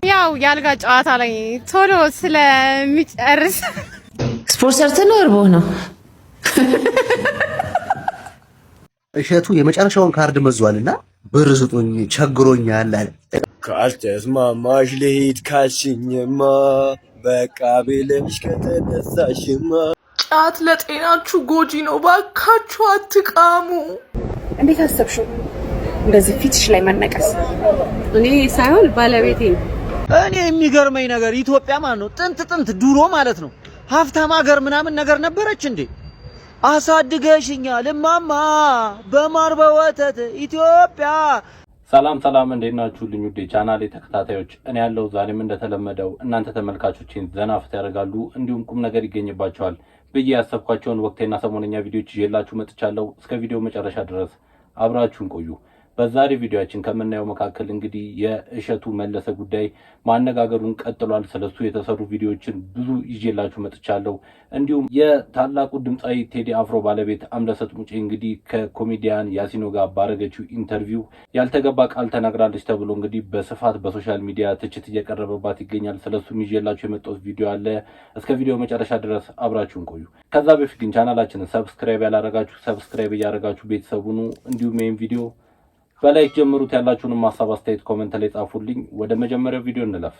ያው ያልጋ ጨዋታ ላይ ቶሎ ስለሚጨርስ ስፖርት ነው እርቦ ነው። እሸቱ የመጨረሻውን ካርድ መዟልና ብር ስጡኝ ቸግሮኛል አለ። ካልተስማማሽ ልሂድ ካልሽኝማ በቃ ብለሽ ከተነሳሽማ። ጫት ለጤናችሁ ጎጂ ነው፣ ባካችሁ አትቃሙ። እንዴት አሰብሽው እንደዚህ ፊትሽ ላይ መነቀስ? እኔ ሳይሆን ባለቤቴ ነው። እኔ የሚገርመኝ ነገር ኢትዮጵያ ማለት ነው ጥንት ድሮ ማለት ነው ሀብታም ሀገር ምናምን ነገር ነበረች እንዴ? አሳድገሽኛል እማማ በማር በወተት ኢትዮጵያ። ሰላም እንዴት ናችሁልኝ ውዴ ቻናሌ ተከታታዮች? እኔ ያለው ዛሬም እንደተለመደው እናንተ ተመልካቾችን ዘና ፈታ ያደርጋሉ እንዲሁም ቁም ነገር ይገኝባቸዋል ብዬ ያሰብኳቸውን ወቅታዊና ሰሞነኛ ቪዲዮዎች ይዤላችሁ መጥቻለሁ። እስከ ቪዲዮ መጨረሻ ድረስ አብራችሁን ቆዩ። በዛሬ ቪዲዮአችን ከምናየው መካከል እንግዲህ የእሸቱ መለሰ ጉዳይ ማነጋገሩን ቀጥሏል። ስለሱ የተሰሩ ቪዲዮዎችን ብዙ ይዤላችሁ መጥቻለሁ። እንዲሁም የታላቁ ድምጻዊ ቴዲ አፍሮ ባለቤት አምለሰት ሙጬ እንግዲህ ከኮሜዲያን ያሲኖ ጋር ባረገችው ኢንተርቪው ያልተገባ ቃል ተናግራለች ተብሎ እንግዲህ በስፋት በሶሻል ሚዲያ ትችት እየቀረበባት ይገኛል። ስለሱም ይዤላችሁ የመጣሁት ቪዲዮ አለ። እስከ ቪዲዮ መጨረሻ ድረስ አብራችሁን ቆዩ። ከዛ በፊት ግን ቻናላችንን ሰብስክራይብ ያላረጋችሁ ሰብስክራይብ እያረጋችሁ ቤተሰቡኑ እንዲሁም ይሄን ቪዲዮ በላይክ ጀምሩት። ያላችሁንም ሐሳብ አስተያየት ኮሜንት ላይ ጻፉልኝ። ወደ መጀመሪያው ቪዲዮ እንለፍ።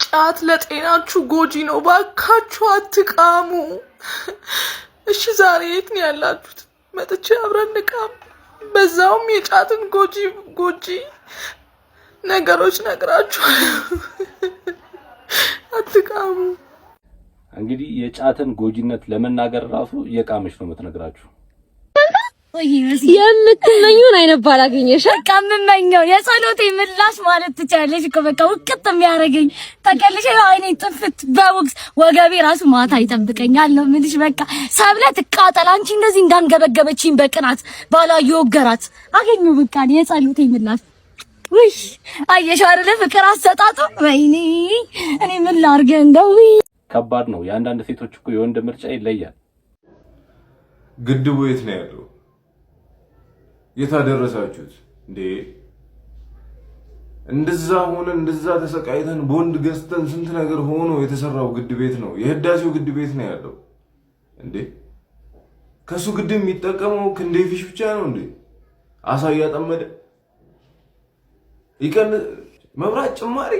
ጫት ለጤናችሁ ጎጂ ነው፣ ባካችሁ አትቃሙ። እሺ ዛሬ የት ነው ያላችሁት? መጥቼ አብረን እንቃም። በዛውም የጫትን ጎጂ ነገሮች ነግራችሁ አትቃሙ። እንግዲህ የጫትን ጎጂነት ለመናገር ራሱ የቃመሽ ነው የምትነግራችሁ። የምትመኙን አይነት ባላገኘሽ በቃ የምመኘው የጸሎቴ ምላሽ ማለት ትችላለሽ እኮ በቃ ውቅጥ የሚያደርገኝ ተቀልሽ አይኔ ጥፍት በውክስ ወገቤ ራሱ ማታ ይጠብቀኛል ነው ምንሽ። በቃ ሰብለ ትቃጠል አንቺ እንደዚህ እንዳንገበገበችኝ በቅናት ባላ ይወገራት አገኙ በቃ የጸሎቴ ምላሽ። ውይ አየሽ አይደለ ፍቅር አሰጣጡ። ወይኔ እኔ ምን ላድርግ እንደው ከባድ ነው። የአንዳንድ ሴቶች እኮ የወንድ ምርጫ ይለያል። ግድቡ የት ነው ያለው? የታደረሳችሁት እንዴ? እንደዛ ሆነ እንደዛ ተሰቃይተን ቦንድ ገዝተን ስንት ነገር ሆኖ የተሰራው ግድብ ቤት ነው። የህዳሴው ግድብ ቤት ነው ያለው እንዴ? ከሱ ግድብ የሚጠቀመው ክንዴፊሽ ብቻ ነው እንዴ? አሳ እያጠመደ ይቀን መብራት ጭማሪ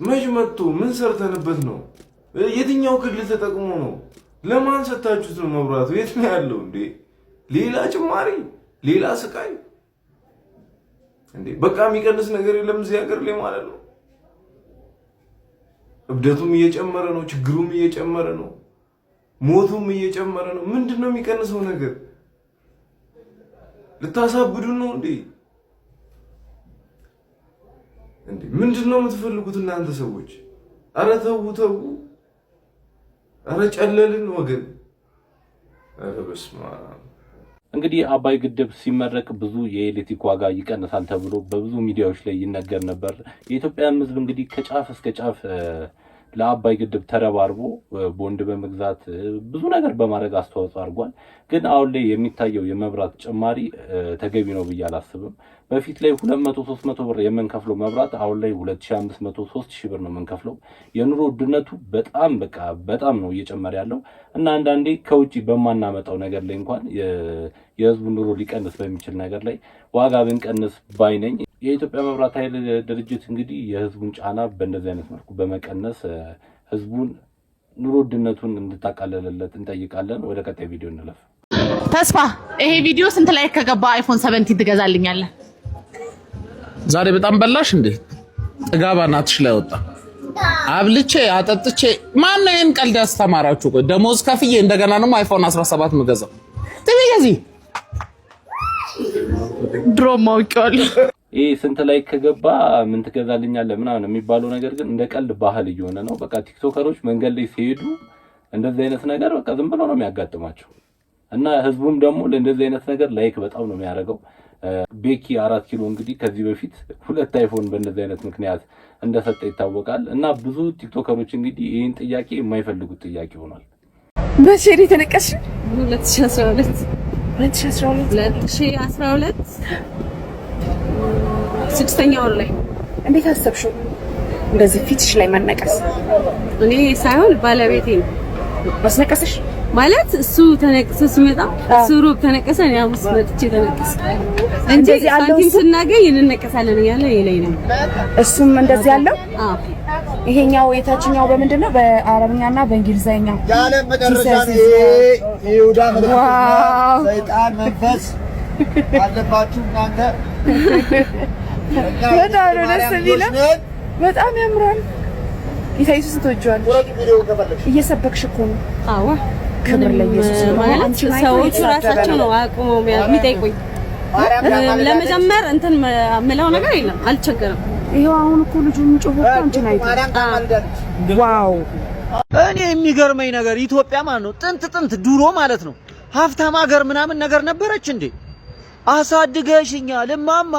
መች መጥቶ ምን ሰርተንበት ነው? የትኛው ክልል ተጠቅሞ ነው? ለማን ሰጣችሁት ነው መብራቱ? የት ነው ያለው እንዴ? ሌላ ጭማሪ ሌላ ስቃይ እንዴ! በቃ የሚቀንስ ነገር የለም እዚህ ሀገር ላይ ማለት ነው። እብደቱም እየጨመረ ነው፣ ችግሩም እየጨመረ ነው፣ ሞቱም እየጨመረ ነው። ምንድነው የሚቀንሰው ነገር? ልታሳብዱን ነው እንዴ? እንዴ ምንድነው የምትፈልጉት እናንተ ሰዎች? አረ ተው። አረ ጨለልን ወገን። አረ በስመ አብ። እንግዲህ አባይ ግድብ ሲመረቅ ብዙ የኤሌክትሪክ ዋጋ ይቀንሳል ተብሎ በብዙ ሚዲያዎች ላይ ይነገር ነበር። የኢትዮጵያን ሕዝብ እንግዲህ ከጫፍ እስከ ጫፍ ለአባይ ግድብ ተረባርቦ ቦንድ በመግዛት ብዙ ነገር በማድረግ አስተዋጽኦ አድርጓል። ግን አሁን ላይ የሚታየው የመብራት ጭማሪ ተገቢ ነው ብዬ አላስብም። በፊት ላይ 200-300 ብር የምንከፍለው መብራት አሁን ላይ 2500-3000 ብር ነው የምንከፍለው። የኑሮ ውድነቱ በጣም ነው እየጨመረ ያለው እና አንዳንዴ ከውጪ በማናመጣው ነገር ላይ እንኳን የህዝቡ ኑሮ ሊቀንስ በሚችል ነገር ላይ ዋጋ ብንቀንስ ባይነኝ። የኢትዮጵያ መብራት ኃይል ድርጅት እንግዲህ የህዝቡን ጫና በእንደዚህ አይነት መልኩ በመቀነስ ህዝቡን ኑሮ ውድነቱን እንድታቃለልለት እንጠይቃለን። ወደ ቀጣይ ቪዲዮ እንለፍ። ተስፋ ይሄ ቪዲዮ ስንት ላይ ከገባ አይፎን 17 ትገዛልኛለህ? ዛሬ በጣም በላሽ እንዴ? ጥጋባ ናትሽ ላይ ወጣ። አብልቼ አጠጥቼ ማን ነው ይሄን ቀልድ ያስተማራችሁ? ቆይ ደሞዝ ከፍዬ እንደገና ነው አይፎን 17 ምገዛው። ትበየዚ ድሮ ማውቂያለሁ። ይሄ ስንት ላይ ከገባ ምን ትገዛልኛለህ ምናምን የሚባለው ነገር ግን እንደ ቀልድ ባህል እየሆነ ነው። በቃ ቲክቶከሮች መንገድ ላይ ሲሄዱ እንደዚህ አይነት ነገር በቃ ዝም ብሎ ነው የሚያጋጥማቸው እና ህዝቡም ደግሞ ለእንደዚህ አይነት ነገር ላይክ በጣም ነው የሚያደርገው። ቤኪ 4 ኪሎ እንግዲህ ከዚህ በፊት 2 አይፎን በእንደዚህ አይነት ምክንያት እንደሰጠ ይታወቃል። እና ብዙ ቲክቶከሮች እንግዲህ ይሄን ጥያቄ የማይፈልጉት ጥያቄ ሆኗል። በሼሪ ተነቀሽ 2012 6ኛ ወር ላይ እንዴት አሰብሽው እንደዚህ ፊትሽ ላይ መነቀስ? እኔ ሳይሆን ባለቤቴ ነው አስነቀስሽ ማለት እሱ ተነቀሰ ሲመጣ እሱ ሩብ ተነቀሰ ነው ያውስ መጥቼ ተነቀሰ እንጂ ሳንቲም ስናገኝ እንነቀሳለን እያለ ይለኝ ነው። እሱም እንደዚህ ያለው ይሄኛው የታችኛው በምንድነው? በአረብኛና በእንግሊዘኛ ያለ መጨረሻ ይሁዳ ሰይጣን መንፈስ አለባችሁ እናንተ። በጣም ነው ደስ የሚለው። በጣም ያምራል። ጌታ ኢየሱስን ትወጂዋለሽ። እየሰበክሽ እኮ ነው። አዎ ክብር ለኢየሱስ ነው ማለት ሰዎቹ ራሳቸው ነው አቁመው የሚጠይቁኝ። ለመጀመር እንትን የምለው ነገር የለም፣ አልቸገርም። ይሄው አሁን እኮ ልጁ የሚጮህው አንቺን አይቶ ዋው። እኔ የሚገርመኝ ነገር ኢትዮጵያ ማለት ነው ጥንት ድሮ ማለት ነው ሀብታም ሀገር ምናምን ነገር ነበረች እንዴ? አሳድገሽኛል እማማ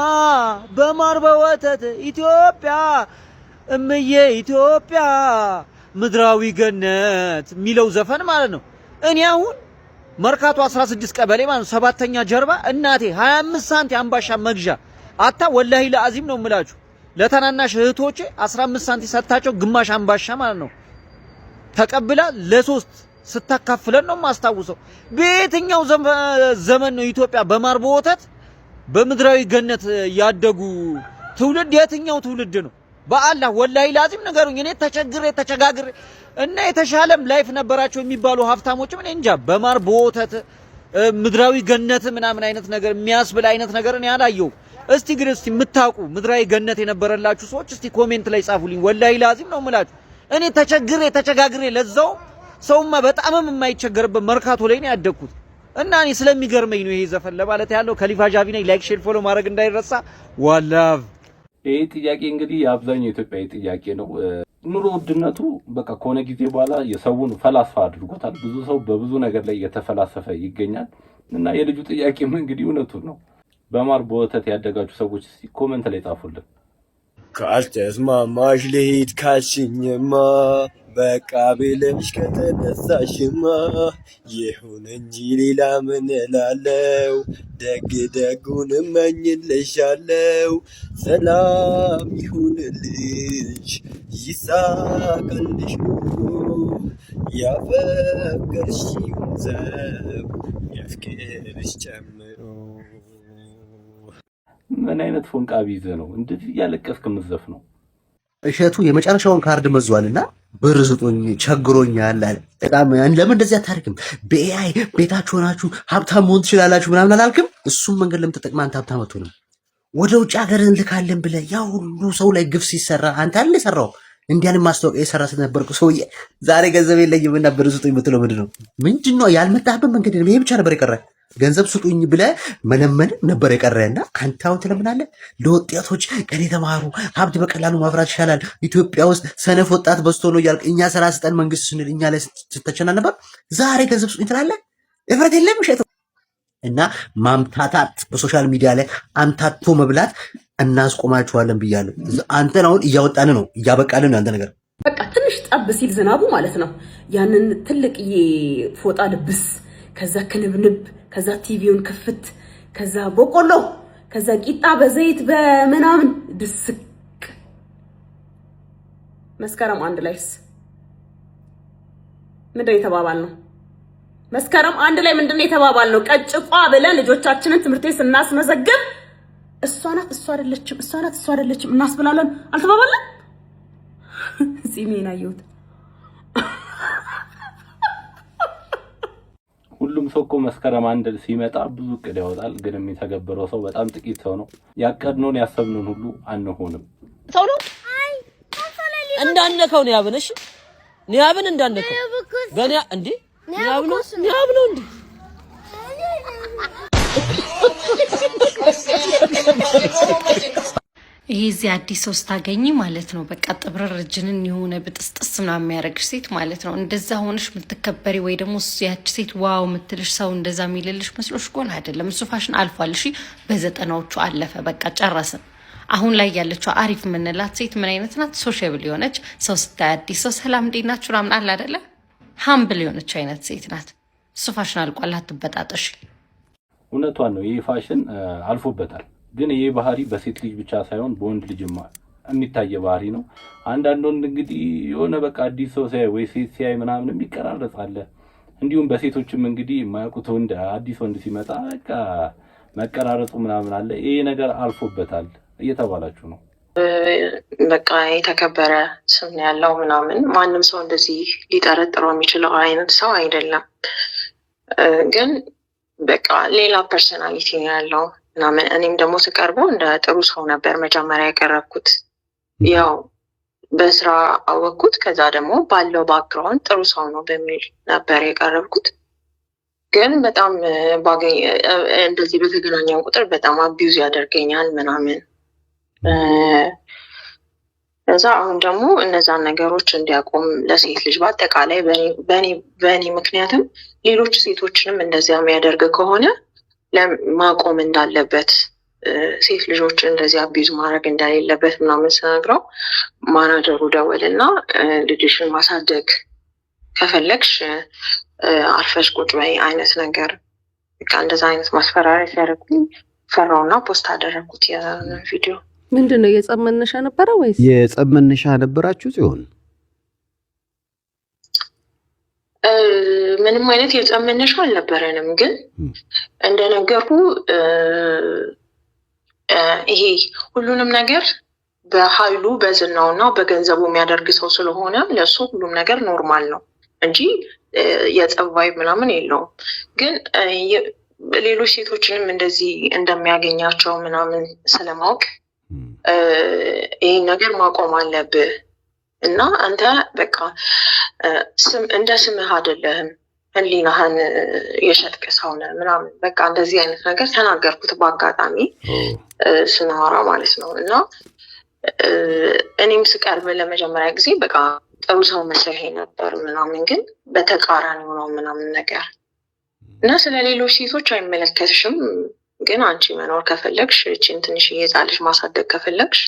በማር በወተት ኢትዮጵያ እምዬ ኢትዮጵያ ምድራዊ ገነት የሚለው ዘፈን ማለት ነው። እኔ አሁን መርካቶ 16 ቀበሌ ማለት ነው 7ኛ ጀርባ እናቴ 25 ሳንቲም አምባሻ መግዣ አታ ወላሂ ለአዚም ነው የምላችሁ ለተናናሽ እህቶቼ 15 ሳንቲም ሰጣቸው ግማሽ አምባሻ ማለት ነው ተቀብላ ለሶስት ስታካፍለን ነው ማስታውሰው። በየትኛው ዘመን ነው ኢትዮጵያ በማር በወተት በምድራዊ ገነት ያደጉ ትውልድ የትኛው ትውልድ ነው? በአላህ ወላሂ ላዚም ነገሩኝ። እኔ ተቸጋግሬ እና የተሻለም ላይፍ ነበራቸው የሚባሉ ሀብታሞችም እኔ እንጃ በማር በወተት ምድራዊ ገነት ምናምን አይነት ነገር የሚያስብል አይነት ነገር እኔ አላየው። እስቲ ግን እስቲ የምታውቁ ምድራዊ ገነት የነበረላችሁ ሰዎች እስቲ ኮሜንት ላይ ጻፉልኝ። ወላሂ ላዚም ነው የምላችሁ። እኔ ተቸጋግሬ ለዛው ሰውማ በጣምም የማይቸገርበት መርካቶ ላይ ነው ያደግኩት እና እኔ ስለሚገርመኝ ነው ይሄ ዘፈን ለማለት ያለው። ከሊፋ ጃቪ ነኝ። ላይክ ሼር ፎሎ ማድረግ እንዳይረሳ። ዋላቭ ይሄ ጥያቄ እንግዲህ የአብዛኛው ኢትዮጵያዊ ጥያቄ ነው። ኑሮ ውድነቱ በቃ ከሆነ ጊዜ በኋላ የሰውን ፈላስፋ አድርጎታል። ብዙ ሰው በብዙ ነገር ላይ የተፈላሰፈ ይገኛል እና የልጁ ጥያቄም እንግዲህ እውነቱን ነው። በማር በወተት ያደጋችሁ ሰዎች ኮሜንት ላይ ጻፉልን። ካልተስማማሽ ልሂድ ካልሽኝማ በቃ ብለሽ ከተነሳሽማ ይሁን እንጂ ሌላ ምን እላለሁ? ደግ ደጉን እመኝልሻለሁ። ሰላም ይሁንልሽ ይሳቅልሽ ያፈቀርሽውን ሰው ያፍቅርሽ ጨምሮ። ምን አይነት ፎንቃ ቢይዘህ ነው እንደዚህ ያለቀስክ ምዘፍ ነው? እሸቱ የመጨረሻውን ካርድ መዟልና ብር ስጡኝ ቸግሮኛል አለ። በጣም ለምን እንደዚህ አታርግም? በኤአይ ቤታችሁ ሆናችሁ ሀብታም መሆን ትችላላችሁ ምናምን አላልክም? እሱም መንገድ ለምን ተጠቅመህ አንተ ሀብታም አትሆንም? ወደ ውጭ ሀገር እንልካለን ብለህ ያ ሁሉ ሰው ላይ ግፍ ሲሰራ አንተ አይደል የሰራው? እንዲያንም ማስታወቂያ የሰራ ስለነበርኩ ሰውዬ ዛሬ ገንዘብ የለኝም እና ብር ስጡኝ የምትለው ምንድን ነው? ያልመጣህበት መንገድ ይሄ ብቻ ነበር የቀረ። ገንዘብ ስጡኝ ብለህ መለመን ነበር የቀረና አንተ አሁን ትለምናለህ። ለወጣቶች ቀን የተማሩ ሀብት በቀላሉ ማፍራት ይሻላል፣ ኢትዮጵያ ውስጥ ሰነፍ ወጣት በዝቶ ነው እያልክ እኛ ስራ ስጠን መንግስት ስንል እኛ ላይ ስትተቸና ነበር። ዛሬ ገንዘብ ስጡኝ ትላለህ። እፍረት የለም እሸቱ። እና ማምታታት በሶሻል ሚዲያ ላይ አምታቶ መብላት እናስቆማችኋለን ብያለሁ። አንተን አሁን እያወጣን ነው እያበቃልን ነው አንተ ነገር። በቃ ትንሽ ጠብ ሲል ዝናቡ ማለት ነው ያንን ትልቅዬ ፎጣ ልብስ፣ ከዛ ክንብንብ፣ ከዛ ቲቪውን ክፍት፣ ከዛ በቆሎ፣ ከዛ ቂጣ በዘይት በምናምን ድስቅ። መስከረም አንድ ላይስ ምንድነው የተባባልነው? መስከረም አንድ ላይ ምንድነው የተባባልነው? ቀጭቋ ብለን ልጆቻችንን ትምህርት ቤት ስናስመዘግብ እሷ ናት እሷ አይደለችም እናስብላለን አልተባባለን? ጺሜን አየሁት። ሁሉም ሰው እኮ መስከረም አንድ ሲመጣ ብዙ እቅድ ያወጣል፣ ግን የሚተገበረው ሰው በጣም ጥቂት ሰው ነው። ያቀድነውን ያሰብነውን ሁሉ አንሆንም። ሰው ነው እንዳነከው ነው ያብነሽ ኒያብን እንዳነከው ገና እንዴ ኒያብ ነው እንዴ? ይሄ እዚህ አዲስ ሰው ስታገኝ ማለት ነው በቃ ጥብረር እጅንን የሆነ ብጥስጥስ ምናምን የሚያደርግሽ ሴት ማለት ነው። እንደዛ ሆነሽ የምትከበሪ ወይ ደግሞ ያቺ ሴት ዋው የምትልሽ ሰው እንደዛ የሚልልሽ መስሎሽ ጎን አይደለም። እሱ ፋሽን አልፏል። እሺ በ90ዎቹ አለፈ፣ በቃ ጨረስን። አሁን ላይ ያለችው አሪፍ የምንላት ሴት ምን አይነት ናት? ሶሻብል የሆነች ሰው ስታይ አዲስ ሰው ሰላም እንዴት ናችሁ ምናምን አለ አይደለ? ሃምብል የሆነች አይነት ሴት ናት። እሱ ፋሽን አልቋል፣ አትበጣጠሽ። እውነቷን ነው። ይሄ ፋሽን አልፎበታል። ግን ይሄ ባህሪ በሴት ልጅ ብቻ ሳይሆን በወንድ ልጅም የሚታይ ባህሪ ነው። አንዳንድ ወንድ እንግዲህ የሆነ በቃ አዲስ ሰው ሲያይ ወይ ሴት ሲያይ ምናምን የሚቀራረጻለ። እንዲሁም በሴቶችም እንግዲህ የማያውቁት ወንድ አዲስ ወንድ ሲመጣ በቃ መቀራረጹ ምናምን አለ። ይሄ ነገር አልፎበታል እየተባላችሁ ነው። በቃ የተከበረ ስም ያለው ምናምን ማንም ሰው እንደዚህ ሊጠረጥረው የሚችለው አይነት ሰው አይደለም። ግን በቃ ሌላ ፐርሰናሊቲ ነው ያለው ምናምን። እኔም ደግሞ ስቀርበው እንደ ጥሩ ሰው ነበር መጀመሪያ ያቀረብኩት። ያው በስራ አወቅኩት። ከዛ ደግሞ ባለው ባክግራውንድ ጥሩ ሰው ነው በሚል ነበር የቀረብኩት። ግን በጣም እንደዚህ በተገናኘን ቁጥር በጣም አቢዩዝ ያደርገኛል ምናምን። እዛ አሁን ደግሞ እነዛን ነገሮች እንዲያቆም ለሴት ልጅ በአጠቃላይ በእኔ ምክንያትም ሌሎች ሴቶችንም እንደዚያ የሚያደርግ ከሆነ ማቆም እንዳለበት፣ ሴት ልጆች እንደዚህ አቢዩዝ ማድረግ እንደሌለበት ምናምን ስነግረው ማናጀሩ ደወልና ልጅሽን ማሳደግ ከፈለግሽ አርፈሽ ቁጭ በይ አይነት ነገር በቃ እንደዛ አይነት ማስፈራሪያ ሲያደርጉኝ ፈራውና ፖስት አደረግኩት የቪዲዮ። ምንድን ነው የጸብ መነሻ ነበረ ወይስ? የጸብ መነሻ ነበራችሁ ሲሆን ምንም አይነት የጸብ መነሻ አልነበረንም። ግን እንደነገርኩ ይሄ ሁሉንም ነገር በኃይሉ በዝናውና በገንዘቡ የሚያደርግ ሰው ስለሆነ ለሱ ሁሉም ነገር ኖርማል ነው እንጂ የጸብ ቫይብ ምናምን የለውም። ግን ሌሎች ሴቶችንም እንደዚህ እንደሚያገኛቸው ምናምን ስለማወቅ ይህን ነገር ማቆም አለብህ እና አንተ በቃ እንደ ስምህ አይደለህም፣ ህሊናህን የሸጥክ ሰው ነህ ምናምን በቃ እንደዚህ አይነት ነገር ተናገርኩት በአጋጣሚ ስናወራ ማለት ነው። እና እኔም ስቀርብ ለመጀመሪያ ጊዜ በቃ ጥሩ ሰው መሰለኝ ነበር ምናምን፣ ግን በተቃራኒ ነው ምናምን ነገር እና ስለ ሌሎች ሴቶች አይመለከትሽም፣ ግን አንቺ መኖር ከፈለግሽ እቺን ትንሽ የጻልሽ ማሳደግ ከፈለግሽ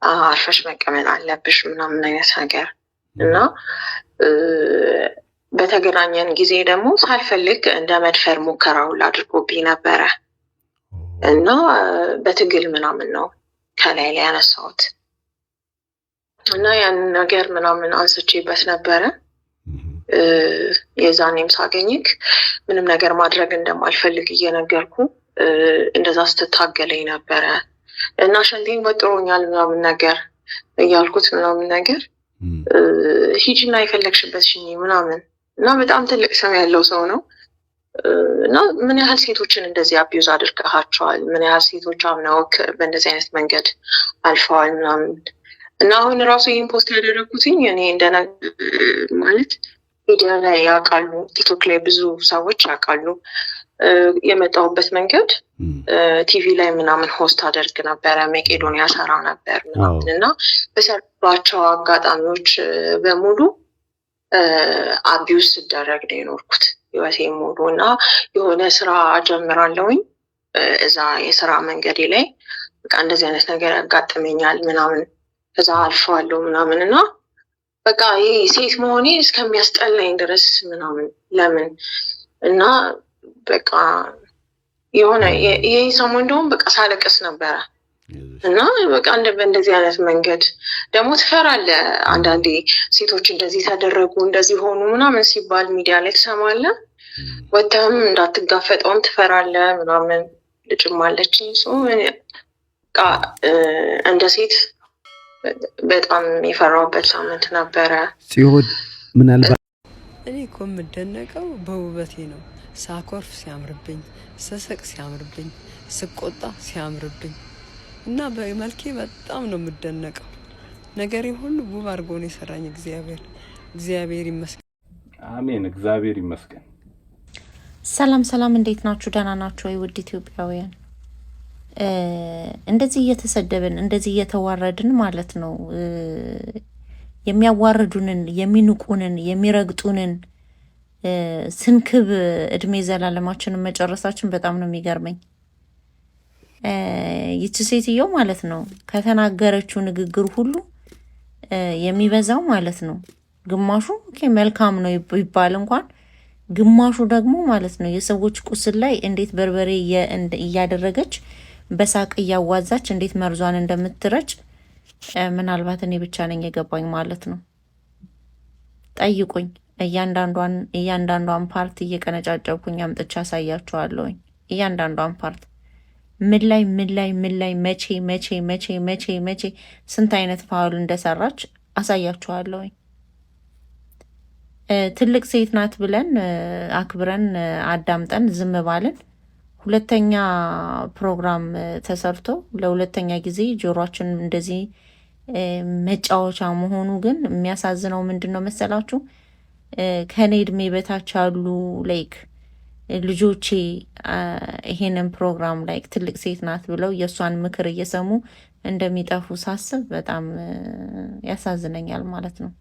አርፈሽ መቀመጥ አለብሽ ምናምን አይነት ነገር እና በተገናኘን ጊዜ ደግሞ ሳልፈልግ እንደ መድፈር ሙከራ ሁላ አድርጎብኝ ነበረ እና በትግል ምናምን ነው ከላይ ላይ ያነሳሁት እና ያንን ነገር ምናምን አንስቼበት ነበረ። የዛኔም ሳገኝክ ምንም ነገር ማድረግ እንደማልፈልግ እየነገርኩ እንደዛ ስትታገለኝ ነበረ እና ሸንቴን ወጥሮኛል ምናምን ነገር እያልኩት ምናምን ነገር ሂጂና የፈለግሽበት ሽኝ ምናምን እና በጣም ትልቅ ስም ያለው ሰው ነው እና ምን ያህል ሴቶችን እንደዚህ አቢዩዝ አድርገሃቸዋል፣ ምን ያህል ሴቶች አምነውክ በእንደዚህ አይነት መንገድ አልፈዋል ምናምን እና አሁን ራሱ ይህን ፖስት ያደረግኩትኝ እኔ ማለት ሚዲያ ላይ ያውቃሉ፣ ቲክቶክ ላይ ብዙ ሰዎች ያውቃሉ። የመጣሁበት መንገድ ቲቪ ላይ ምናምን ሆስት አደርግ ነበረ፣ መቄዶንያ ሰራ ነበር ምናምን እና በሰርባቸው አጋጣሚዎች በሙሉ አቢዩዝ ስደረግ ነው የኖርኩት ህይወቴ ሙሉ እና የሆነ ስራ ጀምራለሁኝ እዛ የስራ መንገዴ ላይ በቃ እንደዚህ አይነት ነገር ያጋጥመኛል ምናምን ከዛ አልፈዋለሁ ምናምን እና በቃ ይሄ ሴት መሆኔ እስከሚያስጠላኝ ድረስ ምናምን ለምን እና በቃ የሆነ ይሄ ሰሞን እንደውም በቃ ሳለቅስ ነበረ እና በቃ በእንደዚህ አይነት መንገድ ደግሞ ትፈራለህ። አንዳንዴ ሴቶች እንደዚህ ተደረጉ እንደዚህ ሆኑ ምናምን ሲባል ሚዲያ ላይ ትሰማለህ፣ ወጥተህም እንዳትጋፈጠውም ትፈራለህ ምናምን። ልጅም አለችኝ በቃ እንደ ሴት በጣም የፈራሁበት ሳምንት ነበረ ሲሆን ምናልባት እኔ እኮ የምደነቀው በውበቴ ነው። ሳኮርፍ ሲያምርብኝ፣ ስስቅ ሲያምርብኝ፣ ስቆጣ ሲያምርብኝ እና በመልኬ በጣም ነው የምደነቀው። ነገሬ ሁሉ ውብ አድርጎ ነው የሰራኝ እግዚአብሔር ይመስገን። አሜን፣ እግዚአብሔር ይመስገን። ሰላም ሰላም፣ እንዴት ናችሁ? ደህና ናችሁ ወይ? ውድ ኢትዮጵያውያን እንደዚህ እየተሰደብን እንደዚህ እየተዋረድን ማለት ነው የሚያዋርዱንን የሚንቁንን የሚረግጡንን ስንክብ እድሜ ዘላለማችንን መጨረሳችን በጣም ነው የሚገርመኝ። ይቺ ሴትዮ ማለት ነው ከተናገረችው ንግግር ሁሉ የሚበዛው ማለት ነው ግማሹ መልካም ነው ይባል እንኳን ግማሹ ደግሞ ማለት ነው የሰዎች ቁስል ላይ እንዴት በርበሬ እያደረገች በሳቅ እያዋዛች እንዴት መርዟን እንደምትረጭ ምናልባት እኔ ብቻ ነኝ የገባኝ ማለት ነው። ጠይቁኝ። እያንዳንዷን ፓርት እየቀነጫጨብኩኝ አምጥቼ አሳያችኋለሁኝ። እያንዳንዷን ፓርት ምን ላይ መቼ ስንት አይነት ፋውል እንደሰራች አሳያችኋለሁኝ። ትልቅ ሴት ናት ብለን አክብረን አዳምጠን ዝም ባልን ሁለተኛ ፕሮግራም ተሰርቶ ለሁለተኛ ጊዜ ጆሮአችን እንደዚህ መጫወቻ መሆኑ ግን የሚያሳዝነው ምንድን ነው መሰላችሁ? ከኔ እድሜ በታች ያሉ ላይክ ልጆቼ ይሄንን ፕሮግራም ላይክ ትልቅ ሴት ናት ብለው የእሷን ምክር እየሰሙ እንደሚጠፉ ሳስብ በጣም ያሳዝነኛል ማለት ነው።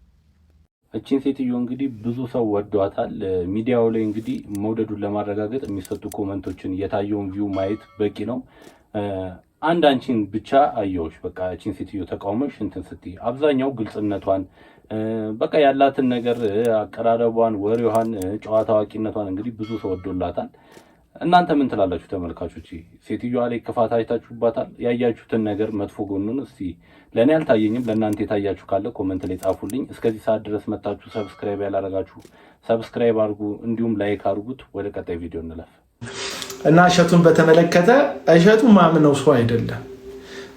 እቺን ሴትዮ እንግዲህ ብዙ ሰው ወዷታል። ሚዲያው ላይ እንግዲህ መውደዱን ለማረጋገጥ የሚሰጡ ኮመንቶችን የታየውን ቪው ማየት በቂ ነው። አንቺን ብቻ አየሁሽ። በቃ እቺን ሴትዮ ተቃውመሽ እንትን ስትይ አብዛኛው ግልጽነቷን በቃ ያላትን ነገር አቀራረቧን፣ ወሬዋን፣ ጨዋታ አዋቂነቷን እንግዲህ ብዙ ሰው ወዶላታል። እናንተ ምን ትላላችሁ ተመልካቾች? ሴትዮዋ ላይ ክፋት አይታችሁባታል? ያያችሁትን ነገር መጥፎ ጎኑን እስቲ ለእኔ አልታየኝም፣ ለእናንተ የታያችሁ ካለ ኮመንት ላይ ጻፉልኝ። እስከዚህ ሰዓት ድረስ መታችሁ ሰብስክራይብ ያላረጋችሁ ሰብስክራይብ አድርጉ፣ እንዲሁም ላይክ አድርጉት። ወደ ቀጣይ ቪዲዮ እንለፍ እና እሸቱን በተመለከተ እሸቱ ማምነው ሰው አይደለም።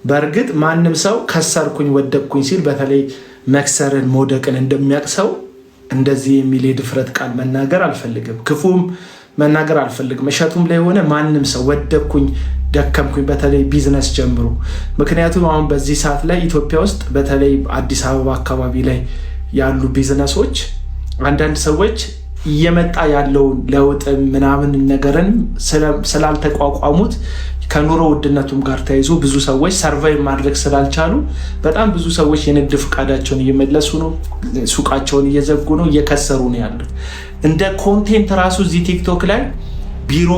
በእርግጥ ማንም ሰው ከሰርኩኝ ወደቅኩኝ ሲል በተለይ መክሰርን መውደቅን እንደሚያቅሰው እንደዚህ የሚል የድፍረት ቃል መናገር አልፈልግም፣ ክፉም መናገር አልፈልግም። እሸቱም ላይ ሆነ ማንም ሰው ወደቅኩኝ ደከምኩኝ፣ በተለይ ቢዝነስ ጀምሩ። ምክንያቱም አሁን በዚህ ሰዓት ላይ ኢትዮጵያ ውስጥ በተለይ አዲስ አበባ አካባቢ ላይ ያሉ ቢዝነሶች አንዳንድ ሰዎች እየመጣ ያለውን ለውጥ ምናምን ነገርን ስላልተቋቋሙት ከኑሮ ውድነቱም ጋር ተያይዞ ብዙ ሰዎች ሰርቫይቭ ማድረግ ስላልቻሉ በጣም ብዙ ሰዎች የንግድ ፍቃዳቸውን እየመለሱ ነው፣ ሱቃቸውን እየዘጉ ነው፣ እየከሰሩ ነው ያሉት። እንደ ኮንቴንት ራሱ እዚህ ቲክቶክ ላይ ቢሮ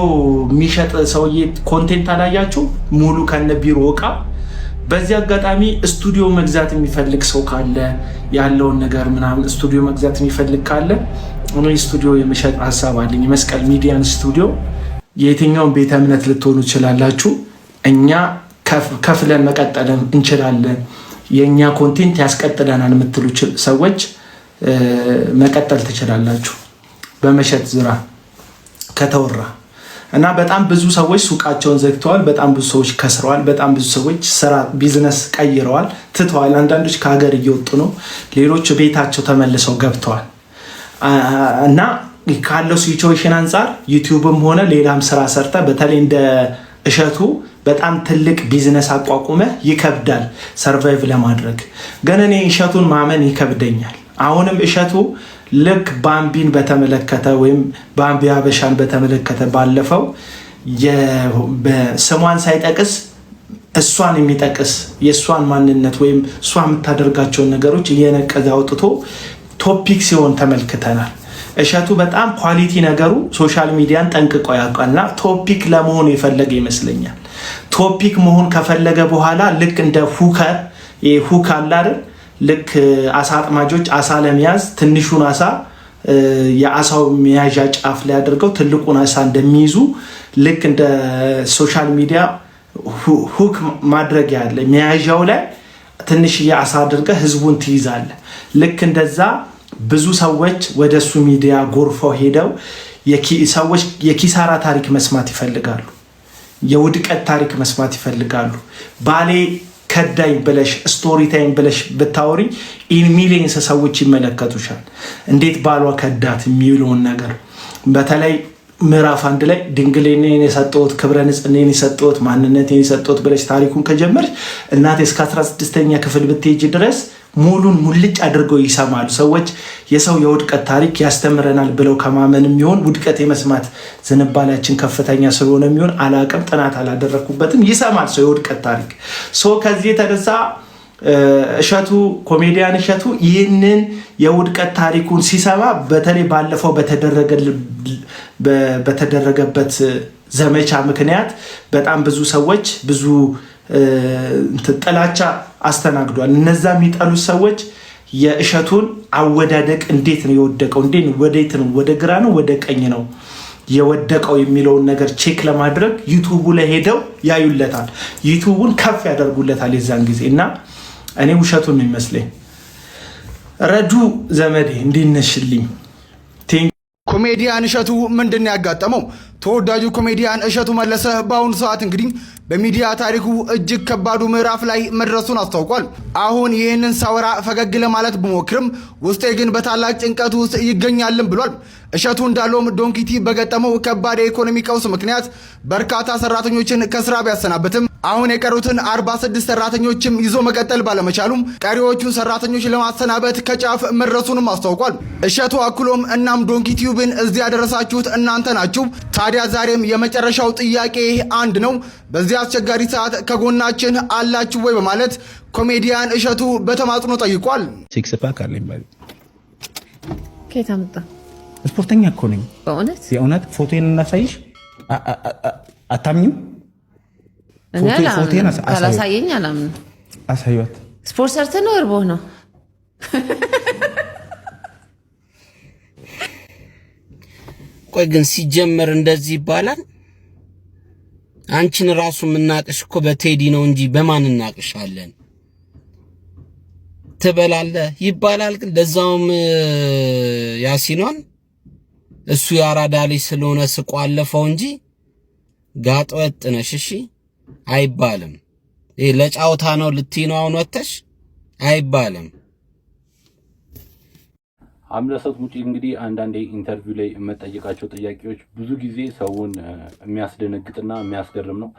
የሚሸጥ ሰውዬ ኮንቴንት አላያችሁ? ሙሉ ከነ ቢሮ እቃ። በዚህ አጋጣሚ ስቱዲዮ መግዛት የሚፈልግ ሰው ካለ ያለውን ነገር ምናምን ስቱዲዮ መግዛት የሚፈልግ ካለ እኔ ስቱዲዮ የመሸጥ ሀሳብ አለኝ። መስቀል ሚዲያን ስቱዲዮ የትኛውን ቤተ እምነት ልትሆኑ ትችላላችሁ። እኛ ከፍለን መቀጠል እንችላለን። የእኛ ኮንቴንት ያስቀጥለናል የምትሉ ሰዎች መቀጠል ትችላላችሁ በመሸጥ ዙራ ከተወራ እና በጣም ብዙ ሰዎች ሱቃቸውን ዘግተዋል። በጣም ብዙ ሰዎች ከስረዋል። በጣም ብዙ ሰዎች ስራ ቢዝነስ ቀይረዋል፣ ትተዋል። አንዳንዶች ከሀገር እየወጡ ነው፣ ሌሎች ቤታቸው ተመልሰው ገብተዋል። እና ካለው ሲቹዌሽን አንጻር ዩቲዩብም ሆነ ሌላም ስራ ሰርተ በተለይ እንደ እሸቱ በጣም ትልቅ ቢዝነስ አቋቁመ ይከብዳል ሰርቫይቭ ለማድረግ። ግን እኔ እሸቱን ማመን ይከብደኛል። አሁንም እሸቱ ልክ ባምቢን በተመለከተ ወይም ባምቢ ሀበሻን በተመለከተ ባለፈው ስሟን ሳይጠቅስ እሷን የሚጠቅስ የእሷን ማንነት ወይም እሷ የምታደርጋቸውን ነገሮች እየነቀዘ አውጥቶ ቶፒክ ሲሆን ተመልክተናል። እሸቱ በጣም ኳሊቲ ነገሩ ሶሻል ሚዲያን ጠንቅቆ ያውቃልና ቶፒክ ለመሆን የፈለገ ይመስለኛል። ቶፒክ መሆን ከፈለገ በኋላ ልክ እንደ ሁክ አለ አይደል? ልክ አሳ አጥማጆች አሳ ለመያዝ ትንሹን አሳ የአሳው መያዣ ጫፍ ላይ አድርገው ትልቁን አሳ እንደሚይዙ ልክ እንደ ሶሻል ሚዲያ ሁክ ማድረግ ያለ መያዣው ላይ ትንሽዬ አሳ አድርገህ ህዝቡን ትይዛለህ። ልክ እንደዛ ብዙ ሰዎች ወደሱ ሚዲያ ጎርፈው ሄደው ሰዎች የኪሳራ ታሪክ መስማት ይፈልጋሉ፣ የውድቀት ታሪክ መስማት ይፈልጋሉ። ባሌ ከዳኝ ብለሽ ስቶሪ ታይም ብለሽ ብታወሪ ኢን ሚሊየንስ ሰዎች ይመለከቱሻል። እንዴት ባሏ ከዳት የሚለውን ነገር በተለይ ምዕራፍ 1 ላይ ድንግሌኔን የሰጠሁት ክብረ ንጽህናን የሰጠሁት ማንነቴን የሰጠሁት ብለሽ ታሪኩን ከጀመርሽ እናቴ እስከ 16ኛ ክፍል ብትሄጂ ድረስ ሙሉን ሙልጭ አድርገው ይሰማሉ ሰዎች። የሰው የውድቀት ታሪክ ያስተምረናል ብለው ከማመን የሚሆን ውድቀት የመስማት ዝንባሌያችን ከፍተኛ ስለሆነ የሚሆን አላቅም፣ ጥናት አላደረኩበትም። ይሰማል ሰው የውድቀት ታሪክ። ከዚህ የተነሳ እሸቱ ኮሜዲያን እሸቱ ይህንን የውድቀት ታሪኩን ሲሰማ በተለይ ባለፈው በተደረገበት ዘመቻ ምክንያት በጣም ብዙ ሰዎች ብዙ ጥላቻ አስተናግዷል። እነዛ የሚጠሉት ሰዎች የእሸቱን አወዳደቅ እንዴት ነው የወደቀው፣ እንዴት ነው ወዴት ነው ወደ ግራ ነው ወደ ቀኝ ነው የወደቀው የሚለውን ነገር ቼክ ለማድረግ ዩቲዩቡ ላይ ሄደው ያዩለታል፣ ዩቲዩቡን ከፍ ያደርጉለታል የዛን ጊዜ እና እኔ ውሸቱን ነው የሚመስለኝ። ረዱ ዘመዴ እንዲነሽልኝ ኮሜዲያን እሸቱ ምንድነው ያጋጠመው? ተወዳጁ ኮሜዲያን እሸቱ መለሰ በአሁኑ ሰዓት እንግዲህ በሚዲያ ታሪኩ እጅግ ከባዱ ምዕራፍ ላይ መድረሱን አስታውቋል። አሁን ይህንን ሳወራ ፈገግ ለማለት ብሞክርም ውስጤ ግን በታላቅ ጭንቀት ውስጥ ይገኛልም ብሏል። እሸቱ እንዳለውም ዶንኪቲ በገጠመው ከባድ የኢኮኖሚ ቀውስ ምክንያት በርካታ ሰራተኞችን ከስራ ቢያሰናብትም አሁን የቀሩትን 46 ሰራተኞችም ይዞ መቀጠል ባለመቻሉም ቀሪዎቹን ሰራተኞች ለማሰናበት ከጫፍ መድረሱንም አስታውቋል። እሸቱ አክሎም እናም ዶንኪቲዩብን እዚህ ያደረሳችሁት እናንተ ናችሁ። ታዲያ ዛሬም የመጨረሻው ጥያቄ አንድ ነው። በዚህ አስቸጋሪ ሰዓት ከጎናችን አላችሁ ወይ በማለት ኮሜዲያን እሸቱ በተማጽኖ ጠይቋል። ሲክስ ፓክ አለኝ ባይ ከየት አመጣ? ስፖርተኛ እኮ ነኝ። በእውነት የእውነት ፎቶዬን እናሳይሽ? አታምኝም? ፎቶዬን ካላሳየኝ አላምንም። አሳዩት። ስፖርት ሰርተህ ነው እርቦህ ነው? ቆይ ግን ሲጀመር እንደዚህ ይባላል? አንቺን ራሱ የምናቅሽ እኮ በቴዲ ነው እንጂ በማን እናቅሻለን? ትበላለህ ይባላል። ግን ለዛውም ያሲኗን እሱ ያራዳ ልጅ ስለሆነ ስቆ አለፈው እንጂ ጋጥ ወጥ ነሽ እሺ አይባልም። ይሄ ለጫውታ ነው ልትይ ነው አሁን ወተሽ አይባልም። አምለሰት ሙጪ እንግዲህ አንዳንዴ ኢንተርቪው ላይ የምጠይቃቸው ጥያቄዎች ብዙ ጊዜ ሰውን የሚያስደነግጥና የሚያስገርም ነው።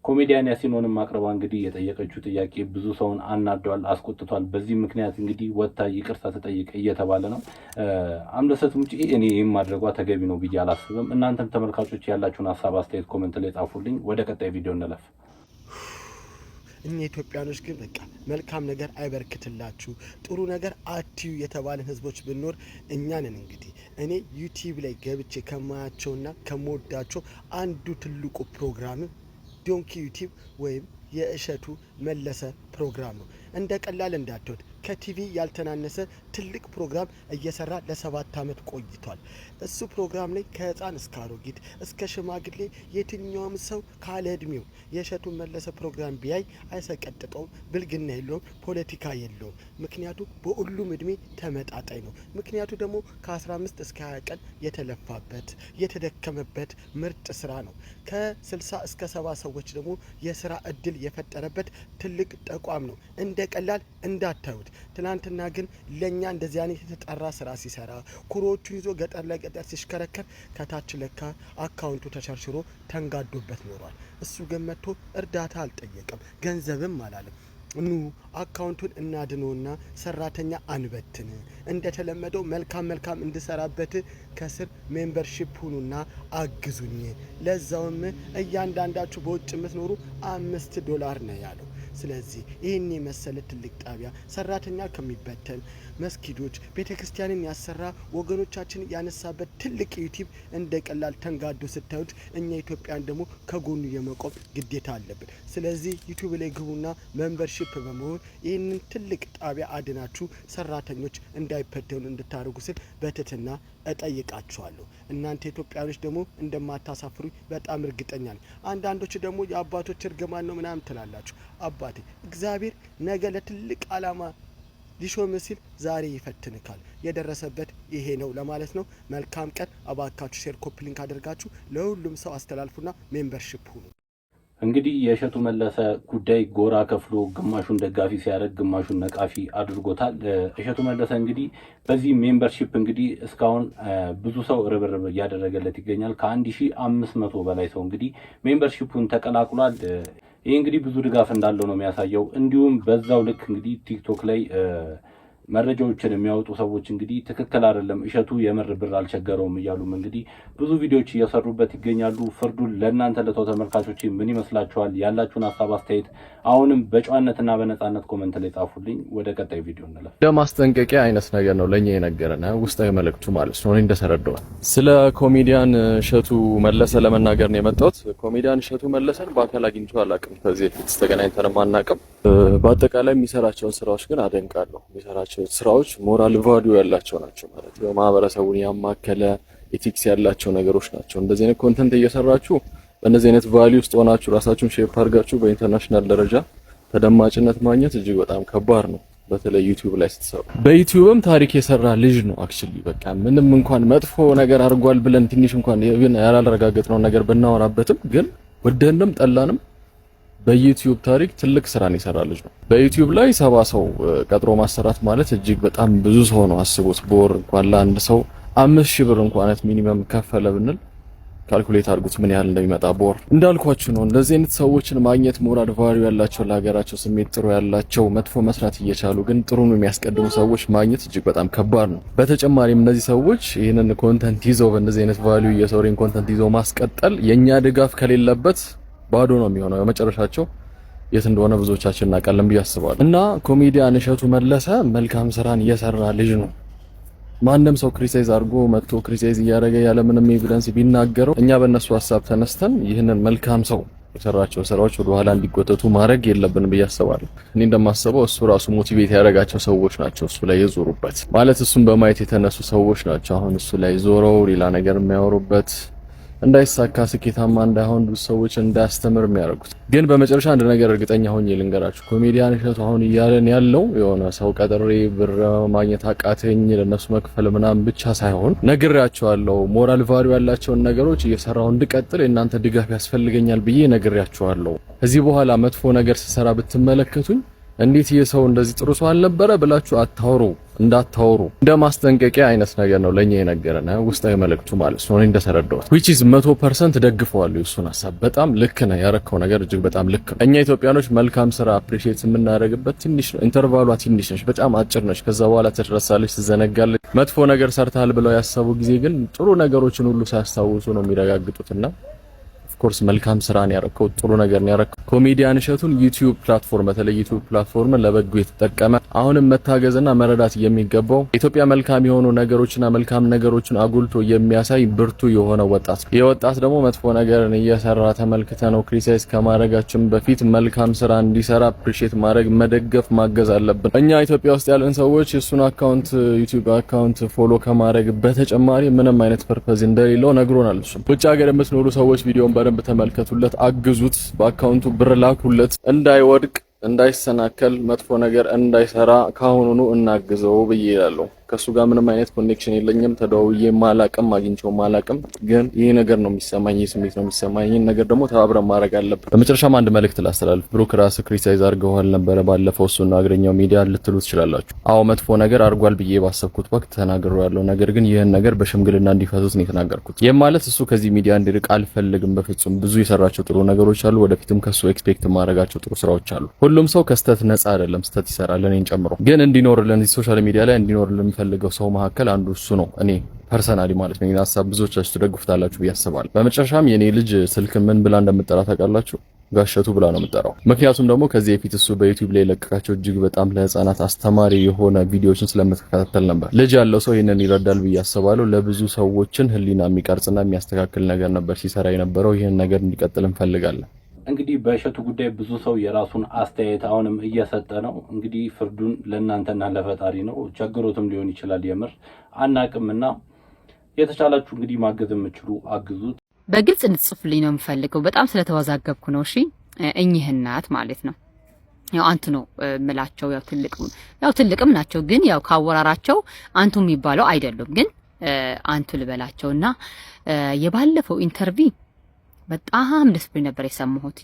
ኮሜዲያን ያሲኖንም ማቅረባ እንግዲህ የጠየቀችው ጥያቄ ብዙ ሰውን አናዷል፣ አስቆጥቷል። በዚህ ምክንያት እንግዲህ ወጣ ይቅርታ ተጠይቀ እየተባለ ነው። አምለሰት ሙጪ እኔ ይሄን ማድረጓ ተገቢ ነው ብዬ አላስብም። እናንተም ተመልካቾች ያላችሁን ሀሳብ አስተያየት ኮሜንት ላይ ጻፉልኝ። ወደ ቀጣይ ቪዲዮ እንለፍ። እኛ ኢትዮጵያኖች ግን በቃ መልካም ነገር አይበርክትላችሁ ጥሩ ነገር አትዩ የተባለን ህዝቦች ብንኖር እኛ ነን። እንግዲህ እኔ ዩቲዩብ ላይ ገብቼ ከማያቸውና ከመወዳቸው አንዱ ትልቁ ፕሮግራም ዶንኪ ዩቲዩብ ወይም የእሸቱ መለሰ ፕሮግራም ነው። እንደ ቀላል እንዳትወድ ከቲቪ ያልተናነሰ ትልቅ ፕሮግራም እየሰራ ለ7 አመት ቆይቷል። እሱ ፕሮግራም ላይ ከህፃን እስከ አሮጊት እስከ ሽማግሌ የትኛውም ሰው ካለ እድሜው የእሸቱ መለሰ ፕሮግራም ቢያይ አይሰቀጥጠውም፣ ብልግና የለውም፣ ፖለቲካ የለውም። ምክንያቱ በሁሉም እድሜ ተመጣጣኝ ነው። ምክንያቱ ደግሞ ከ15 እስከ 20 ቀን የተለፋበት የተደከመበት ምርጥ ስራ ነው። ከ60 እስከ 70 ሰዎች ደግሞ የስራ እድል የፈጠረበት ትልቅ ተቋም ነው። እንደ ቀላል እንዳታዩት። ትናንትና ግን ለኛ እንደዚህ አይነት የተጠራ ስራ ሲሰራ ኩሮቹ ይዞ ገጠር ለገጠር ሲሽከረከር ከታች ለካ አካውንቱ ተሸርሽሮ ተንጋዶበት ኖሯል። እሱ ግን መጥቶ እርዳታ አልጠየቀም፣ ገንዘብም አላለም። ኑ አካውንቱን እናድነውና ሰራተኛ አንበትን፣ እንደተለመደው መልካም እንድሰራበት ከስር ሜምበርሺፕ ሁኑና አግዙኝ፣ ለዛውም እያንዳንዳችሁ በውጭ የምትኖሩ $5 ነው ያለው። ስለዚህ ይህን የመሰለ ትልቅ ጣቢያ ሰራተኛ ከሚበተን መስጊዶች ቤተክርስቲያንን ያሰራ ወገኖቻችን ያነሳበት ትልቅ ዩቲዩብ እንደ ቀላል ተንጋዶ ስታዩት እኛ ኢትዮጵያን ደግሞ ከጎኑ የመቆም ግዴታ አለብን። ስለዚህ ዩቲዩብ ላይ ግቡና ሜምበርሺፕ በመሆን ይህንን ትልቅ ጣቢያ አድናችሁ ሰራተኞች እንዳይበተኑ እንድታደርጉ ስል በትህትና እጠይቃችኋለሁ። እናንተ ኢትዮጵያኖች ደግሞ እንደማታሳፍሩኝ በጣም እርግጠኛ ነኝ። አንዳንዶች ደግሞ የአባቶች እርግማን ነው ምናምን ትላላችሁ። አባቴ እግዚአብሔር ነገ ለትልቅ ዓላማ ሊሾም ሲል ዛሬ ይፈትንካል። የደረሰበት ይሄ ነው ለማለት ነው። መልካም ቀን። አባካችሁ ሼር ኮፒ ሊንክ አድርጋችሁ ለሁሉም ሰው አስተላልፉና ሜምበርሺፕ ሁኑ። እንግዲህ የእሸቱ መለሰ ጉዳይ ጎራ ከፍሎ ግማሹን ደጋፊ ሲያደርግ ግማሹን ነቃፊ አድርጎታል። እሸቱ መለሰ እንግዲህ በዚህ ሜምበርሺፕ እንግዲህ እስካሁን ብዙ ሰው ርብርብ እያደረገለት ይገኛል። ከ1500 በላይ ሰው እንግዲህ ሜምበርሺፑን ተቀላቅሏል። ይህ እንግዲህ ብዙ ድጋፍ እንዳለው ነው የሚያሳየው። እንዲሁም በዛው ልክ እንግዲህ ቲክቶክ ላይ መረጃዎችን የሚያወጡ ሰዎች እንግዲህ ትክክል አይደለም እሸቱ የምር ብር አልቸገረውም እያሉም እንግዲህ ብዙ ቪዲዮዎች እየሰሩበት ይገኛሉ። ፍርዱን ለእናንተ ለተው ተመልካቾች ምን ይመስላችኋል? ያላችሁን ሀሳብ አስተያየት አሁንም በጨዋነትና በነጻነት ኮመንት ላይ ጻፉልኝ። ወደ ቀጣይ ቪዲዮ እንለፍ። ለማስጠንቀቂያ አይነት ነገር ነው ለኛ የነገረን ውስጣዊ መልእክቱ ማለት ነው። እኔ እንደተረዳው ስለ ኮሜዲያን እሸቱ መለሰ ለመናገር ነው የመጣሁት። ኮሜዲያን እሸቱ መለሰን በአካል አግኝቼው አላውቅም። ከዚህ በፊት ተገናኝተንም አናውቅም። በአጠቃላይ የሚሰራቸውን ስራዎች ግን አደንቃለሁ። የሚሰራቸው ስራዎች ሞራል ቫልዩ ያላቸው ናቸው ማለት ነው። ማህበረሰቡን ያማከለ ኤቲክስ ያላቸው ነገሮች ናቸው። እንደዚህ አይነት ኮንተንት እየሰራችሁ በእነዚህ አይነት ቫልዩ ውስጥ ሆናችሁ ራሳችሁን ሼፕ አድርጋችሁ በኢንተርናሽናል ደረጃ ተደማጭነት ማግኘት እጅግ በጣም ከባድ ነው። በተለይ ዩቲዩብ ላይ ስትሰሩ በዩቲዩብም ታሪክ የሰራ ልጅ ነው። አክቹሊ በቃ ምንም እንኳን መጥፎ ነገር አድርጓል ብለን ትንሽ እንኳን ያላረጋገጥነው ነገር ብናወራበትም ግን ወደንም ጠላንም በዩቲዩብ ታሪክ ትልቅ ስራን የሰራ ልጅ ነው። በዩቲዩብ ላይ 70 ሰው ቀጥሮ ማሰራት ማለት እጅግ በጣም ብዙ ሰው ነው። አስቡት። በወር እንኳን ለአንድ ሰው 5000 ብር እንኳን ሚኒመም ከፈለ ብንል ካልኩሌት አድርጉት ምን ያህል እንደሚመጣ በወር። እንዳልኳችሁ ነው እንደዚህ አይነት ሰዎችን ማግኘት ሞራል ቫልዩ ያላቸው ለሀገራቸው ስሜት ጥሩ ያላቸው መጥፎ መስራት እየቻሉ ግን ጥሩን የሚያስቀድሙ ሰዎች ማግኘት እጅግ በጣም ከባድ ነው። በተጨማሪም እነዚህ ሰዎች ይህንን ኮንተንት ይዘው በእንደዚህ አይነት ቫልዩ የሰውሪን ኮንተንት ይዘው ማስቀጠል የኛ ድጋፍ ከሌለበት ባዶ ነው የሚሆነው። የመጨረሻቸው የት እንደሆነ ብዙዎቻችን እናውቃለን ብዬ አስባለሁ። እና ኮሜዲያን እሸቱ መለሰ መልካም ስራን እየሰራ ልጅ ነው። ማንም ሰው ክሪቲሳይዝ አድርጎ መጥቶ ክሪቲሳይዝ እያደረገ ያለ ምንም ኤቪደንስ ቢናገረው እኛ በእነሱ ሀሳብ ተነስተን ይህንን መልካም ሰው የሰራቸው ስራዎች ወደ ኋላ እንዲጎተቱ ማድረግ የለብንም ብዬ አስባለሁ። እኔ እንደማስበው እሱ ራሱ ሞቲቬት ያደረጋቸው ሰዎች ናቸው እሱ ላይ የዞሩበት ማለት እሱን በማየት የተነሱ ሰዎች ናቸው አሁን እሱ ላይ ዞረው ሌላ ነገር የሚያወሩበት እንዳይሳካ ስኬታማ እንዳይሆን ብዙ ሰዎች እንዳያስተምር የሚያደርጉት። ግን በመጨረሻ አንድ ነገር እርግጠኛ ሆኜ ልንገራችሁ ኮሜዲያን እሸቱ አሁን እያለን ያለው የሆነ ሰው ቀጥሬ ብር ማግኘት አቃተኝ ለነሱ መክፈል ምናምን ብቻ ሳይሆን ነግሬያቸዋለሁ። ሞራል ቫልዩ ያላቸውን ነገሮች እየሰራው እንድቀጥል የእናንተ ድጋፍ ያስፈልገኛል ብዬ ነግሬያቸዋለሁ። ከዚህ በኋላ መጥፎ ነገር ስሰራ ብትመለከቱኝ እንዴት የሰው እንደዚህ ጥሩ ሰው አልነበረ ብላችሁ አታውሩ፣ እንዳታውሩ እንደ ማስጠንቀቂያ አይነት ነገር ነው ለኛ የነገረና ውስጣዊ መልእክቱ ማለት ነው። እንደተረዳሁት which is 100% ደግፈዋለሁ እሱን ሐሳብ። በጣም ልክ ነው ያረከው ነገር እጅግ በጣም ልክ ነው። እኛ ኢትዮጵያኖች መልካም ስራ አፕሪሺየት የምናደርግበት ትንሽ ነው ኢንተርቫሏ ትንሽ ነች፣ በጣም አጭር ነች። ከዛ በኋላ ትረሳለች፣ ትዘነጋለች። መጥፎ ነገር ሰርታል ብለው ያሰቡ ጊዜ ግን ጥሩ ነገሮችን ሁሉ ሳያስታውሱ ነው የሚረጋግጡትና ኮርስ መልካም ስራን ያረከው ጥሩ ነገር ነው ያረከው። ኮሜዲያን እሸቱን ዩቲዩብ ፕላትፎርም በተለይ ዩቲዩብ ፕላትፎርምን ለበጎ የተጠቀመ አሁንም መታገዝና መረዳት የሚገባው ኢትዮጵያ መልካም የሆኑ ነገሮችና መልካም ነገሮችን አጉልቶ የሚያሳይ ብርቱ የሆነ ወጣት ነው። የወጣት ደግሞ መጥፎ ነገርን እየሰራ ተመልክተ ነው ክሪቲሳይዝ ከማድረጋችን በፊት መልካም ስራ እንዲሰራ አፕሪሺየት ማድረግ መደገፍ ማገዝ አለብን። እኛ ኢትዮጵያ ውስጥ ያለን ሰዎች እሱን አካውንት ዩቲዩብ አካውንት ፎሎ ከማድረግ በተጨማሪ ምንም አይነት ፐርፐዝ እንደሌለው ነግሮናል። እሱ ውጭ ሀገር የምትኖሩ ሰዎች ቪዲዮን በደንብ ተመልከቱለት፣ አግዙት፣ በአካውንቱ ብር ላኩለት፣ እንዳይወድቅ እንዳይሰናከል መጥፎ ነገር እንዳይሰራ ካሁኑኑ እናግዘው ብዬ እላለሁ። ከሱ ጋር ምንም አይነት ኮኔክሽን የለኝም፣ ተደዋውዬ ማላቅም አግኝቼው ማላቅም፣ ግን ይሄ ነገር ነው የሚሰማኝ፣ ይሄ ስሜት ነው የሚሰማኝ። ይሄን ነገር ደግሞ ተባብረን ማድረግ አለብን። በመጨረሻም አንድ መልእክት ላስተላልፍ። ብሩክ ራስ ክሪቲሳይዝ አድርገዋል ነበር ባለፈው እሱና አገረኛው ሚዲያ ልትሉ ትችላላችሁ። አዎ መጥፎ ነገር አድርጓል ብዬ ባሰብኩት ወቅት ተናግሬያለሁ። ነገር ግን ይሄን ነገር በሽምግልና እንዲፈቱት ነው የተናገርኩት። ይሄ ማለት እሱ ከዚህ ሚዲያ እንዲርቅ አልፈልግም በፍጹም። ብዙ የሰራቸው ጥሩ ነገሮች አሉ፣ ወደፊትም ከሱ ኤክስፔክት ማድረጋቸው ጥሩ ስራዎች አሉ። ሁሉም ሰው ከስተት ነፃ አይደለም፣ ስተት ይሰራል፣ እኔን ጨምሮ። ግን እንዲኖርልን ሶሻል ሚዲያ ላይ እንዲኖርልን ፈልገው ሰው መካከል አንዱ እሱ ነው። እኔ ፐርሰናሊ ማለት ነው። ይሄን ሐሳብ ብዙዎቻችሁ ትደግፉታላችሁ ብዬ አስባለሁ። በመጨረሻም የኔ ልጅ ስልክ ምን ብላ እንደምትጠራ ታውቃላችሁ? ጋሸቱ ብላ ነው የምትጠራው። ምክንያቱም ደግሞ ከዚህ በፊት እሱ በዩቲዩብ ላይ ለቀቃቸው እጅግ በጣም ለህፃናት አስተማሪ የሆነ ቪዲዮዎችን ስለምትከታተል ነበር። ልጅ ያለው ሰው ይሄንን ይረዳል ብዬ አስባለሁ። ለብዙ ሰዎችን ህሊና የሚቀርጽና የሚያስተካክል ነገር ነበር ሲሰራ የነበረው። ይሄን ነገር እንዲቀጥል እንፈልጋለን። እንግዲህ በእሸቱ ጉዳይ ብዙ ሰው የራሱን አስተያየት አሁንም እየሰጠ ነው። እንግዲህ ፍርዱን ለእናንተና ለፈጣሪ ነው። ቸግሮትም ሊሆን ይችላል፣ የምር አናቅምና የተቻላችሁ እንግዲህ ማገዝ የምችሉ አግዙት። በግልጽ እንድትጽፉልኝ ነው የምፈልገው። በጣም ስለተወዛገብኩ ነው። እሺ እኚህ እናት ማለት ነው ያው አንቱ ነው ምላቸው። ያው ትልቅም ናቸው፣ ግን ያው ካወራራቸው አንቱ የሚባለው አይደሉም፣ ግን አንቱ ልበላቸውና የባለፈው ኢንተርቪው በጣም ደስ ብሎኝ ነበር የሰማሁት።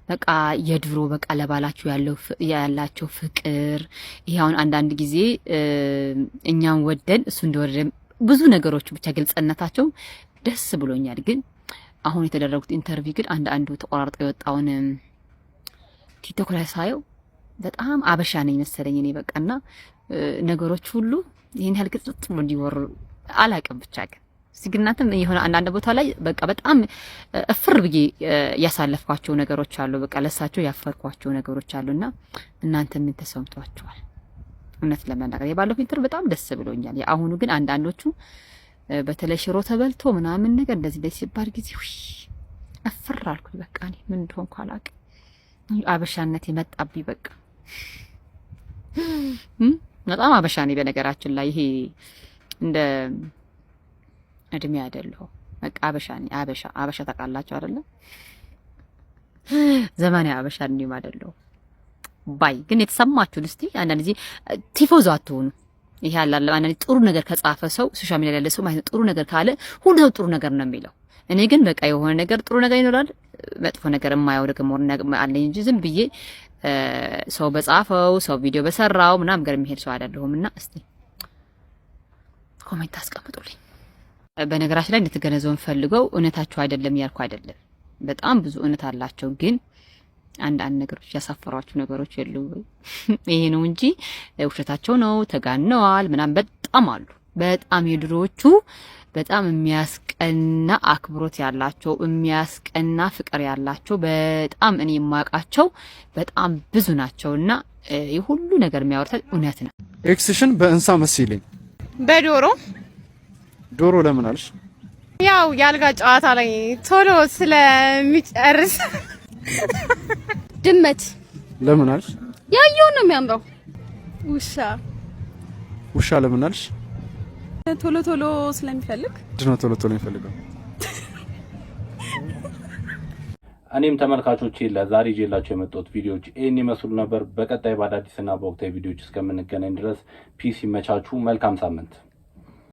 በቃ የድሮ በቃ ለባላችሁ ያላቸው ፍቅር ይሄ አሁን አንዳንድ ጊዜ እኛም ወደን እሱ እንደወደደ ብዙ ነገሮች ብቻ ግልጽነታቸው ደስ ብሎኛል። ግን አሁን የተደረጉት ኢንተርቪው ግን አንዱ ተቆራርጦ የወጣውን ቲክቶክ ላይ ሳየው በጣም አበሻ ነኝ መሰለኝ እኔ በቃና ነገሮች ሁሉ ይሄን ያህል ግልጽ ብሎ እንዲወሩ አላቅም ብቻ ግን ሲግናተም የሆነ አንዳንድ ቦታ ላይ በቃ በጣም እፍር ብዬ ያሳለፍኳቸው ነገሮች አሉ። በቃ ለሳቸው ያፈርኳቸው ነገሮች አሉና እናንተ ምን ተሰምቷችኋል? እውነት ለመናገር የባለፈው ኢንተርቪው በጣም ደስ ብሎኛል። የአሁኑ ግን አንዳንዶቹ በተለይ ሽሮ ተበልቶ ምናምን ነገር እንደዚህ ሲባል ጊዜ እፍር አልኩኝ። በቃ እኔ ምን እንደሆንኩ አላውቅም። አበሻነት የመጣብኝ በቃ በጣም አበሻ ነኝ በነገራችን ላይ ይሄ እንደ እድሜ አይደለም። በቃ አበሻ ነኝ። አበሻ ታውቃላችሁ አይደለ? ዘመኔ አበሻ ነኝ አይደለም። ባይ ግን የተሰማችሁን እስቲ አንዳንድ ጊዜ ቲፎዞ አትሆኑ። ይሄ አላለ አንዳንድ ጥሩ ነገር ከጻፈ ሰው ሶሻል ሚዲያ ላይ ያለ ሰው ማለት ጥሩ ነገር ካለ ሁሉ ሰው ጥሩ ነገር ነው የሚለው። እኔ ግን በቃ የሆነ ነገር ጥሩ ነገር ይኖራል፣ መጥፎ ነገር የማያው ደግሞ አለኝ እንጂ ዝም ብዬ ሰው በጻፈው ሰው ቪዲዮ በሰራው ምናምን ነገር የሚሄድ ሰው አይደለሁምና እስቲ ኮሜንት አስቀምጡልኝ። በነገራችን ላይ እንድትገነዘቡ ፈልገው እውነታቸው አይደለም ያልኩ አይደለም። በጣም ብዙ እውነት አላቸው ግን አንዳንድ ነገሮች ያሳፈሯቸው ነገሮች የሉ ይሄ ነው እንጂ ውሸታቸው ነው ተጋነዋል ምናምን በጣም አሉ። በጣም የድሮዎቹ በጣም የሚያስቀና አክብሮት ያላቸው የሚያስቀና ፍቅር ያላቸው በጣም እኔ የማውቃቸው በጣም ብዙ ናቸውና የሁሉ ነገር የሚያወርተው እውነት ነው። ኤክስሽን በእንሳ መስይልኝ በዶሮ ዶሮ ለምን አልሽ? ያው ያልጋ ጨዋታ ላይ ቶሎ ስለሚጨርስ ድመት ለምን አልሽ? ያየው ነው የሚያምረው። ውሻ ለምን አልሽ? ቶሎ ቶሎ ስለሚፈልግ ድኖ ቶሎ ቶሎ የሚፈልገው። እኔም ተመልካቾቼ ለዛሬ ይዤላችሁ የመጣሁት ቪዲዮዎች ይህን ይመስሉ ነበር። በቀጣይ በአዳዲስና በወቅታዊ ቪዲዮዎች እስከምንገናኝ ድረስ ፒስ ይመቻችሁ። መልካም ሳምንት።